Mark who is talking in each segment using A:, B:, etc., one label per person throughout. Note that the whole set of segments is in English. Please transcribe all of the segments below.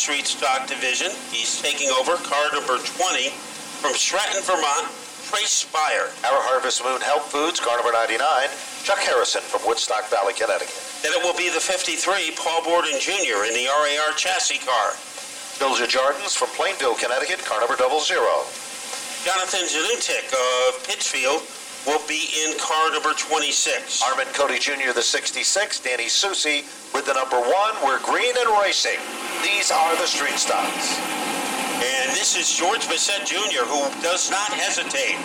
A: Street Stock Division. He's taking over car number 20 from Stratton, Vermont, Trace Spire.
B: Our Harvest Moon Health Foods, car number 99, Chuck Harrison from Woodstock Valley, Connecticut.
A: Then it will be the 53, Paul Borden Jr. in the RAR chassis car.
B: Bilja Jardins from Plainville, Connecticut, car number 00.
A: Jonathan Zanutik of Pittsfield will be in car number 26.
B: Armin Cody Jr., the 66, Danny Susi with the number 1. We're green and racing. These are the street stocks.
A: And this is George Bissett Jr., who does not hesitate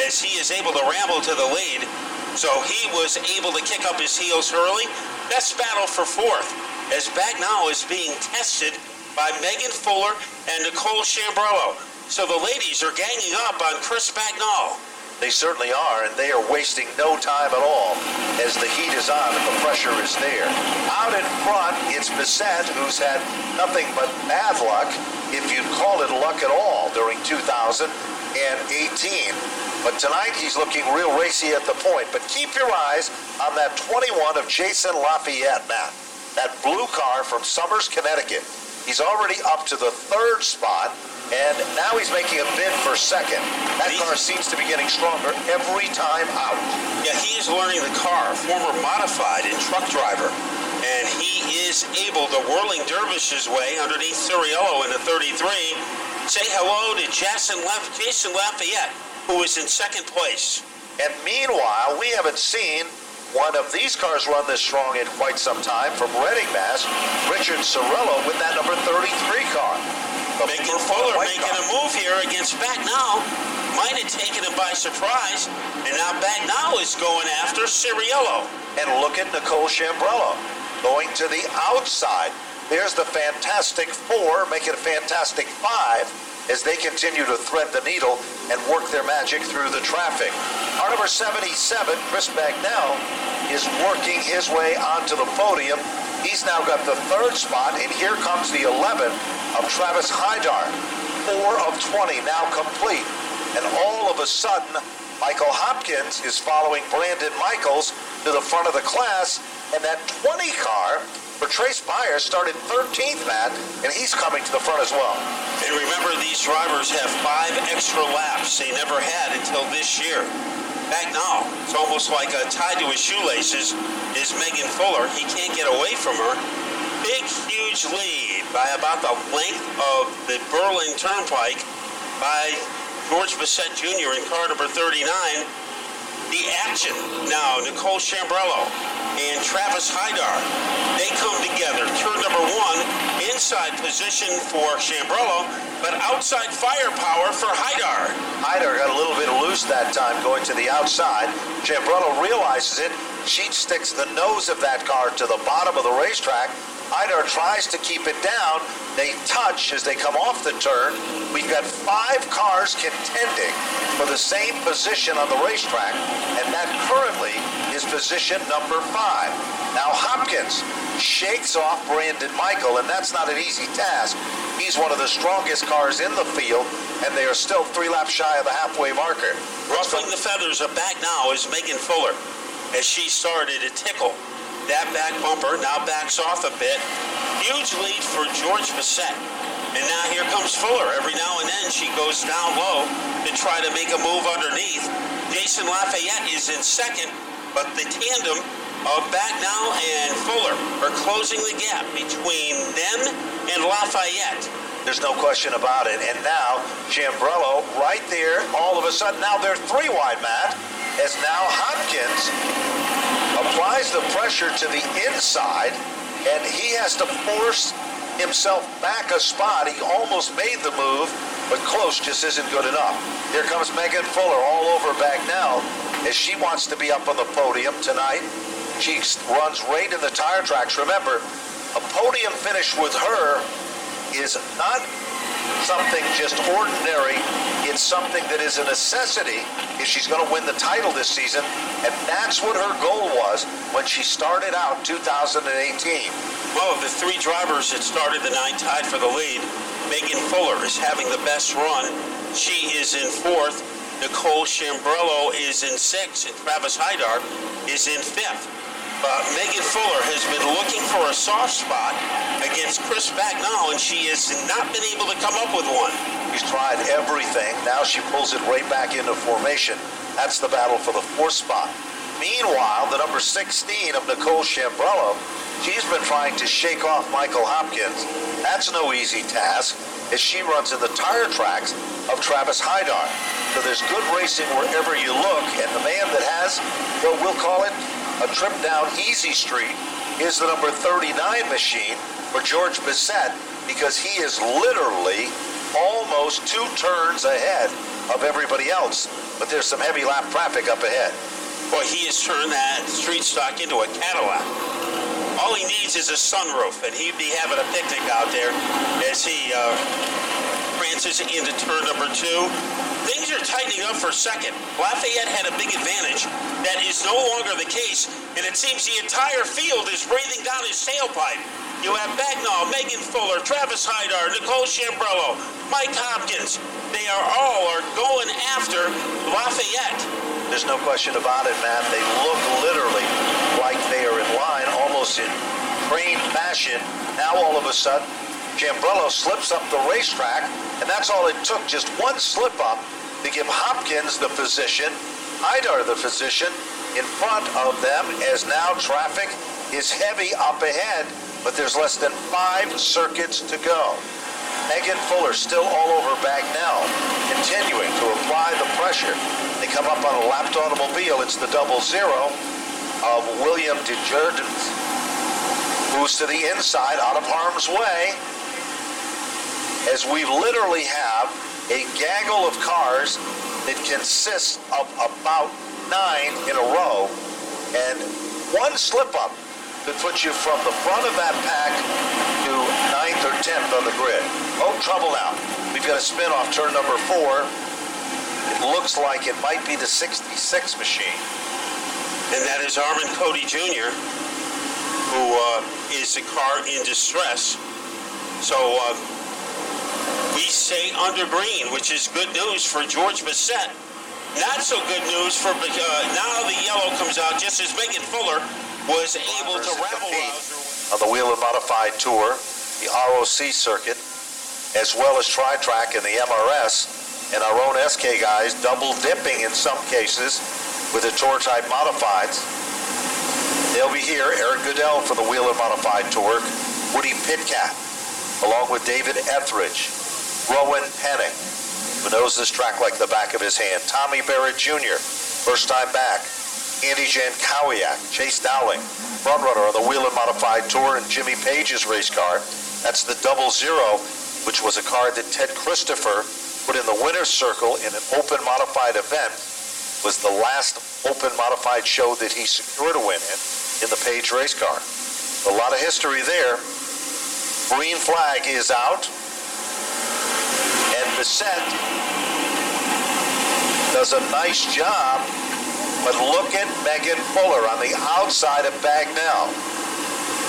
A: as he is able to ramble to the lead. So he was able to kick up his heels early. Best battle for fourth, as Bagnall is being tested by Megan Fuller and Nicole Chambrello. So the ladies are ganging up on Chris Bagnall.
B: They certainly are, and they are wasting no time at all as the heat is on and the pressure is there. Out in front, it's Bissett, who's had nothing but bad luck, if you'd call it luck at all, during 2018. But tonight, he's looking real racy at the point. But keep your eyes on that 21 of Jason Lafayette, Matt. That blue car from Somers, Connecticut. He's already up to the 3rd spot. And now he's making a bid for 2nd. That car seems to be getting stronger every time out.
A: Yeah, he is learning the car, former modified and truck driver. And he is able to whirling dervish his way underneath Suriello in the 33. Say hello to Jason Lafayette, who is in 2nd place.
B: And meanwhile, we haven't seen one of these cars run this strong in quite some time from Reading, Mass. Richard Sorello with that number 33 car.
A: Megan Fuller making a move here against Bagnall. Might have taken him by surprise. And now Bagnall is going after Suriello.
B: And look at Nicole Chambrello going to the outside. There's the Fantastic 4, making a Fantastic 5 as they continue to thread the needle and work their magic through the traffic. Our number 77, Chris Bagnall, is working his way onto the podium. He's now got the 3rd spot, and here comes the 11 of Travis Hydar. 4 of 20 now complete. And all of a sudden, Michael Hopkins is following Brandon Michaels to the front of the class, and that 20 car for Trace Spire started 13th, Matt, and he's coming to the front as well.
A: And remember, these drivers have 5 extra laps they never had until this year. Bagnall, it's almost like tied to his shoelaces, is Megan Fuller. He can't get away from her. Big, huge lead by about the length of the Berlin Turnpike by George Bissett Jr. in car number 39. The action now, Nicole Chambrello and Travis Hydar. They come together. Turn number 1, inside position for Chambrello, but outside firepower for Hydar.
B: Hydar got a little bit loose that time going to the outside. Chambrello realizes it. She sticks the nose of that car to the bottom of the racetrack. Hydar tries to keep it down. They touch as they come off the turn. We've got 5 cars contending for the same position on the racetrack, and that currently is position number 5. Now Hopkins shakes off Brandon Michael, and that's not an easy task. He's one of the strongest cars in the field, and they are still 3 laps shy of the halfway marker.
A: Ruffling the feathers of Bagnall is Megan Fuller as she started to tickle. That back bumper now backs off a bit. Huge lead for George Bissett. And now here comes Fuller. Every now and then she goes down low to try to make a move underneath. Jason Lafayette is in 2nd, but the tandem of Bagnall and Fuller are closing the gap between them and Lafayette.
B: There's no question about it. And now Chambrello right there. All of a sudden, now they're 3 wide, Matt, as now Hopkins applies the pressure to the inside, and he has to force himself back a spot. He almost made the move, but close just isn't good enough. Here comes Megan Fuller all over Bagnall as she wants to be up on the podium tonight. She runs right in the tire tracks. Remember, a podium finish with her is not something just ordinary. It's something that is a necessity if she's going to win the title this season, and that's what her goal was when she started out 2018.
A: Well, of the 3 drivers that started the night tied for the lead, Megan Fuller is having the best run. She is in 4th. Nicole Chambrello is in 6th, and Travis Hydar is in 5th. Megan Fuller has been looking for a soft spot against Chris Bagnall, and she has not been able to come up with one.
B: She's tried everything. Now she pulls it right back into formation. That's the battle for the 4th spot. Meanwhile, the number 16 of Nicole Chambrello, she's been trying to shake off Michael Hopkins. That's no easy task, as she runs in the tire tracks of Travis Hydar. So there's good racing wherever you look, and the man that has, well, we'll call it a trip down easy street is the number 39 machine for George Bissett, because he is literally almost 2 turns ahead of everybody else. But there's some heavy lap traffic up ahead.
A: Boy, he has turned that street stock into a Cadillac. All he needs is a sunroof, and he'd be having a picnic out there as he prances into turn number 2. Things are tightening up for second. Lafayette had a big advantage. That is no longer the case, and it seems the entire field is breathing down his tailpipe. You have Bagnall, Megan Fuller, Travis Hydar, Nicole Chambrello, Mike Hopkins. They all are going after Lafayette.
B: There's no question about it, Matt. They look literally like they are in line, almost in train fashion. Now all of a sudden, Chambrello slips up the racetrack, and that's all it took, just one slip up to give Hopkins the position, Hydar the position in front of them, as now traffic is heavy up ahead, but there's less than 5 circuits to go. Megan Fuller still all over Bagnall, continuing to apply the pressure. They come up on a lapped automobile. It's the 00 of William DeJardins, who's to the inside, out of harm's way, as we literally have a gaggle of cars that consists of about 9 in a row, and one slip-up could put you from the front of that pack to 9th or 10th on the grid. Oh, trouble now. We've got a spin off turn number 4. It looks like it might be the 66 machine.
A: And that is Armin Cody Jr., who is a car in distress. So we say under green, which is good news for George Bissett. Not so good news for now the yellow comes out just as Megan Fuller was able to rabble
B: on the Wheel and Modified Tour, the ROC circuit, as well as Tri-Track and the MRS, and our own SK guys double dipping in some cases with the Tour type modifieds. They'll be here. Eric Goodell for the Wheel and Modified Tour, Woody Pitcat, along with David Etheridge, Rowan Penning, who knows this track like the back of his hand, Tommy Barrett Jr., first time back, Andy Jankowiak, Chase Dowling, frontrunner on the Wheel and Modified Tour, and Jimmy Page's race car. That's the 00, which was a car that Ted Christopher put in the winner's circle in an open modified event. Was the last open modified show that he secured a win in the Page race car. A lot of history there. Green flag is out, and Bissett does a nice job. But look at Megan Fuller on the outside of Bagnall.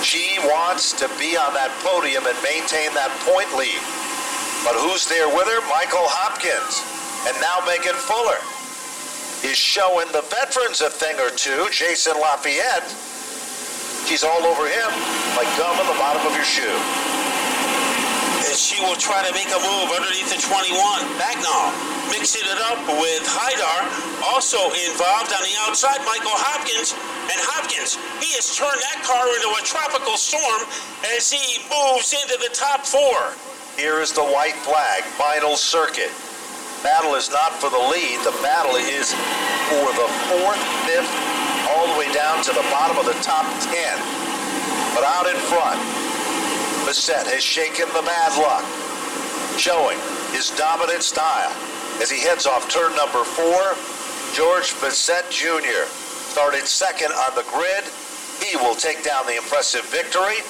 B: She wants to be on that podium and maintain that point lead. But who's there with her? Michael Hopkins. And now Megan Fuller is showing the veterans a thing or two. Jason Lafayette, she's all over him like gum on the bottom of your shoe.
A: And she will try to make a move underneath the 21. Bagnall mixing it up with Hydar, also involved on the outside, Michael Hopkins. And Hopkins, he has turned that car into a tropical storm as he moves into the top 4.
B: Here is the white flag, final circuit. Battle is not for the lead. The battle is for the 4th, 5th, all the way down to the bottom of the top 10. But out in front, Bissett has shaken the bad luck, showing his dominant style as he heads off turn number 4. George Bissett Jr. started second on the grid. He will take down the impressive victory.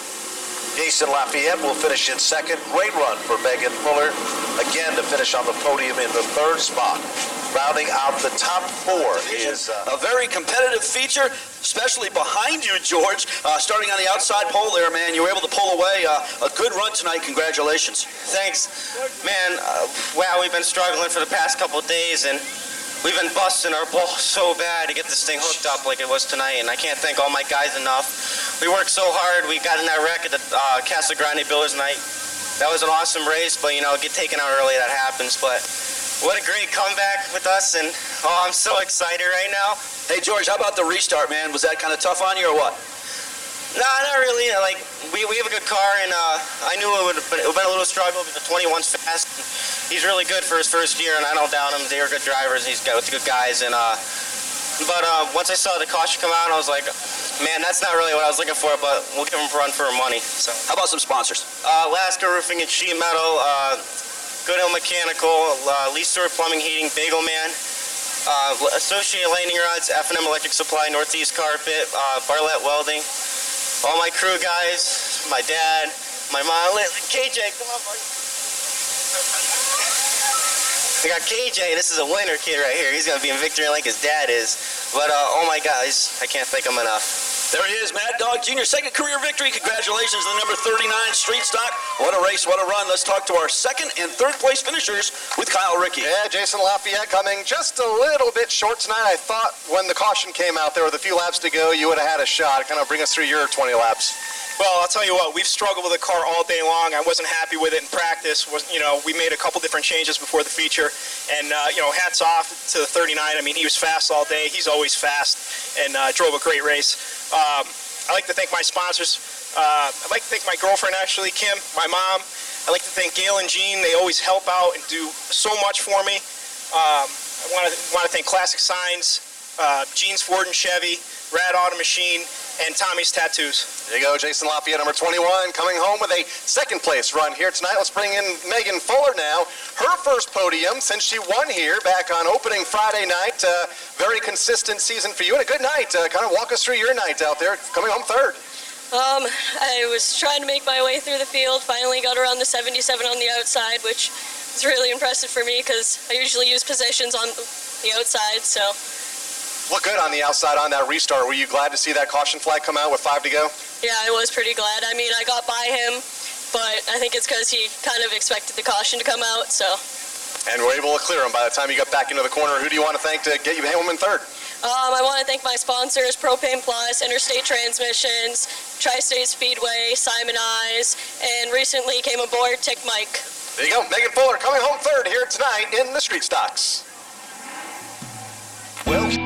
B: Jason Lafayette will finish in second. Great run for Megan Fuller, again to finish on the podium in the 3rd spot. Rounding out the top 4 is
C: a very competitive feature, especially behind you, George. Starting on the outside pole there, man, you were able to pull away a good run tonight. Congratulations.
D: Thanks. Man, wow, we've been struggling for the past couple of days, and we've been busting our balls so bad to get this thing hooked up like it was tonight, and I can't thank all my guys enough. We worked so hard. We got in that wreck at the Casa Grande Builders night. That was an awesome race, but, you know, get taken out early, that happens. But what a great comeback with us, and, I'm so excited right now.
C: Hey, George, how about the restart, man? Was that kind of tough on you or what?
D: No, not really. Like, we have a good car, and I knew it would have been a little struggle, but the 21's fast. He's really good for his first year, and I don't doubt him. They were good drivers. He's got good guys, and but once I saw the caution come out, I was like, man, that's not really what I was looking for, but we'll give him a run for our money. So,
C: how about some sponsors?
D: Alaska Roofing and Sheet Metal, Goodhill Mechanical, Lee Stewart Plumbing, Heating, Bagel Man, Associated Lightning Rods, F&M Electric Supply, Northeast Carpet, Barlett Welding, all my crew guys, my dad, my mom, KJ, come on, buddy. We got KJ, this is a winner kid right here. He's going to be in victory like his dad is. But, oh my guys, I can't thank him enough.
C: There he is, Mad Dog Jr., second career victory. Congratulations on the number 39 Street Stock. What a race, what a run. Let's talk to our second and third place finishers with Kyle Rickey.
E: Yeah, Jason Lafayette coming just a little bit short tonight. I thought when the caution came out there with a few laps to go, you would have had a shot. Kind of bring us through your 20 laps.
F: Well, I'll tell you what, we've struggled with the car all day long. I wasn't happy with it in practice. We made a couple different changes before the feature. And, hats off to the 39. I mean, he was fast all day. He's always fast and drove a great race. I'd like to thank my sponsors. I'd like to thank my girlfriend, actually, Kim, my mom. I'd like to thank Gail and Jean. They always help out and do so much for me. I want to thank Classic Signs, Jean's Ford and Chevy, Rad Auto Machine, and Tommy's Tattoos.
E: There you go, Jason Lafayette, number 21, coming home with a second place run here tonight. Let's bring in Megan Fuller now. Her first podium since she won here back on opening Friday night. Very consistent season for you and a good night. Kind of walk us through your night out there, coming home third.
G: I was trying to make my way through the field, finally got around the 77 on the outside, which is really impressive for me because I usually use positions on the outside, so.
E: Look good on the outside on that restart. Were you glad to see that caution flag come out with 5 to go?
G: Yeah, I was pretty glad. I mean, I got by him, but I think it's because he kind of expected the caution to come out, so.
E: And were able to clear him by the time you got back into the corner. Who do you want to thank to get you home in third?
G: I want to thank my sponsors, Propane Plus, Interstate Transmissions, Tri-State Speedway, Simon Eyes, and recently came aboard Tick Mike.
E: There you go, Megan Fuller coming home third here tonight in the Street Stocks. Well.